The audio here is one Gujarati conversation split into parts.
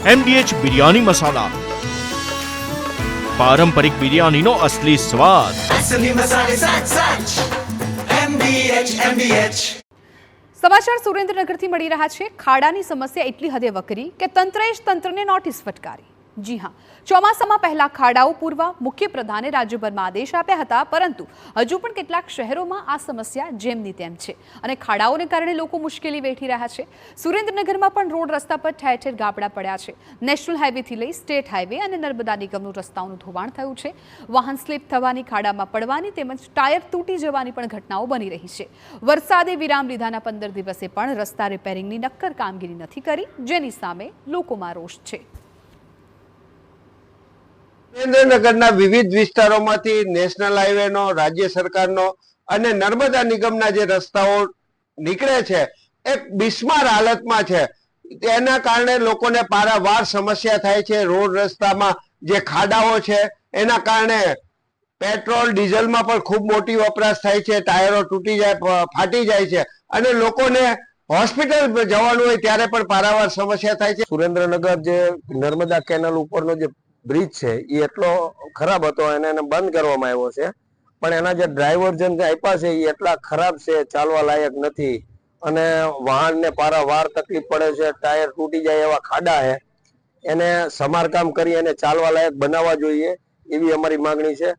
MDH બિરયાની મસાલા, પારંપરિક બિરયાનીનો અસલી સ્વાદ. असली मसाले साच साच MDH સમાચાર સુરેન્દ્રનગરથી મળી રહ્યા છે. ખાડાની સમસ્યા એટલી હદે વકરી કે તંત્રએ જ તંત્રને નોટિસ ફટકારી. જી હા, ચોમાસામાં પહેલા ખાડાઓ પૂરવા મુખ્ય પ્રધાને રાજ્યભરમાં આદેશ આપ્યા હતા, પરંતુ હજુ પણ કેટલાક શહેરોમાં આ સમસ્યા જેમની તેમ છે અને ખાડાઓને કારણે લોકો મુશ્કેલી વેઠી રહ્યા છે. સુરેન્દ્રનગરમાં પણ રોડ રસ્તા પર ઠેર ઠેર ગાબડા પડ્યા છે. નેશનલ હાઈવેથી લઈ સ્ટેટ હાઈવે અને નર્મદા નિગમનું રસ્તાઓનું ધોવાણ થયું છે. વાહન સ્લીપ થવાની, ખાડામાં પડવાની તેમજ ટાયર તૂટી જવાની પણ ઘટનાઓ બની રહી છે. વરસાદે વિરામ લીધાના 15 દિવસે પણ રસ્તા રિપેરિંગની નક્કર કામગીરી નથી કરી, જેની સામે લોકોમાં રોષ છે. સુરેન્દ્રનગરના વિવિધ વિસ્તારોમાંથી નેશનલ હાઈવેનો, રાજ્ય સરકારનો અને નર્મદા નિગમના જે રસ્તાઓ નીકળે છે એ બિસ્માર હાલતમાં છે. તેના કારણે લોકોને પારાવાર સમસ્યા થાય છે. રોડ રસ્તામાં જે ખાડાઓ છે એના કારણે પેટ્રોલ ડીઝલમાં પણ ખૂબ મોટી વપરાશ થાય છે. ટાયરો તૂટી જાય, ફાટી જાય છે અને લોકોને હોસ્પિટલ જવાનું હોય ત્યારે પણ પારાવાર સમસ્યા થાય છે. સુરેન્દ્રનગર જે નર્મદા કેનાલ ઉપરનો જે બ્રિજ છે એ એટલો ખરાબ હતો અને એને બંધ કરવામાં આવ્યો છે, પણ એના જે ડ્રાઇવર્જન આપ્યા છે એ એટલા ખરાબ છે, ચાલવા લાયક નથી અને વાહનને પારાવાર તકલીફ પડે છે. ટાયર તૂટી જાય એવા ખાડા છે, એને સમારકામ કરી અને ચાલવા લાયક બનાવવા જોઈએ એવી અમારી માંગણી છે.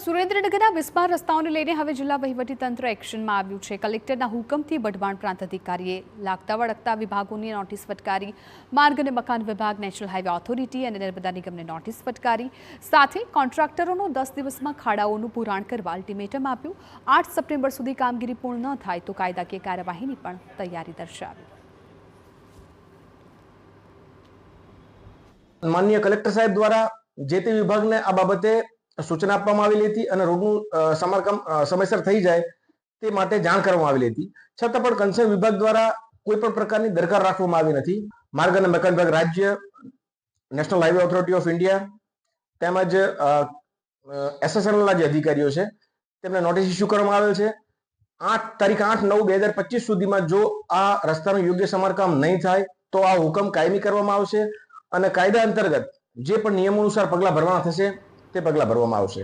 સુરેન્દ્રનગરના બિસ્માર રસ્તાઓને લઈને હવે જિલ્લા વહીવટીતંત્ર એક્શનમાં આવ્યું છે. કલેક્ટરના હુકમથી વઢવાણ પ્રાંત અધિકારીએ લાગતા વળગતા વિભાગોની નોટિસ ફટકારી. માર્ગ અને મકાન વિભાગ, નેશનલ હાઈવે ઓથોરિટી અને નર્મદા નિગમને નોટિસ ફટકારી. સાથે કોન્ટ્રાક્ટરોનો 10 દિવસમાં ખાડાઓનું પુરાણ કરવા અલ્ટિમેટમ આપ્યું. 8 સપ્ટેમ્બર સુધી કામગીરી પૂર્ણ ન થાય તો કાયદાકીય કાર્યવાહીની પણ તૈયારી દર્શાવી. માનનીય કલેક્ટર સાહેબ દ્વારા જે તે વિભાગને આ બાબતે સૂચના આપવામાં આવેલી હતી અને રોડનું સમારકામ સમયસર થઈ જાય તે માટે જાણ કરવામાં આવેલી હતી. છતાં પણ કન્સર્ન વિભાગ દ્વારા કોઈ પણ પ્રકારની દરકાર રાખવામાં આવી નથી. માર્ગ અને મકાન વિભાગ રાજ્ય, national highway authority of India તેમજ SSL ના જે અધિકારીઓ છે તેમને નોટિસ ઇસ્યુ કરવામાં આવેલ છે. તારીખ 8/9/2025 સુધીમાં જો આ રસ્તાનું યોગ્ય સમારકામ નહીં થાય તો આ હુકમ કાયમી કરવામાં આવશે અને કાયદા અંતર્ગત જે પણ નિયમો અનુસાર પગલાં ભરવાના થશે તે પગલાં ભરવામાં આવશે.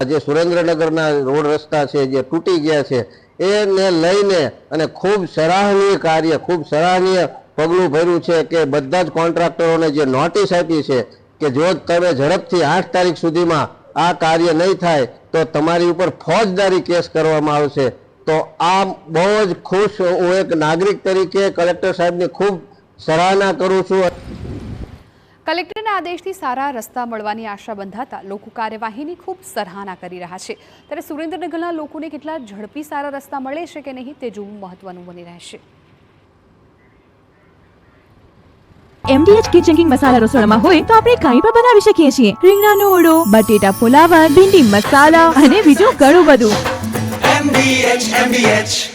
જે સુરેન્દ્રનગરના રોડ રસ્તા છે જે તૂટી ગયા છે એને લઈને અને ખૂબ સરાહનીય પગલું ભર્યું છે કે બધા જ કોન્ટ્રાક્ટરોને જે નોટિસ આપી છે કે જો તમે ઝડપથી 8 તારીખ સુધીમાં આ કાર્ય નહીં થાય તો તમારી ઉપર ફોજદારી કેસ કરવામાં આવશે. તો આ બહુ જ ખુશ હું એક નાગરિક તરીકે કલેક્ટર સાહેબની ખૂબ સરાહના કરું છું. કલેક્ટરના આદેશથી સારા રસ્તા મળવાની આશા બંધાતા લોકો કાર્યવાહીની ખૂબ સરાહના કરી રહ્યા છે. ત્યારે સુરેન્દ્રનગરના લોકોને કેટલા ઝડપી સારા રસ્તા મળે છે કે નહીં તે જોવું મહત્વનું બની રહેશે. MDH કિચન મસાલા રસોડામાં હોય તો આપણે કંઈ પણ બનાવી શકીએ છીએ. રીંગણાનો ઓળો, બટેટા ફુલાવર, ભીંડી મસાલા અને બીજું ઘણું બધું. MDH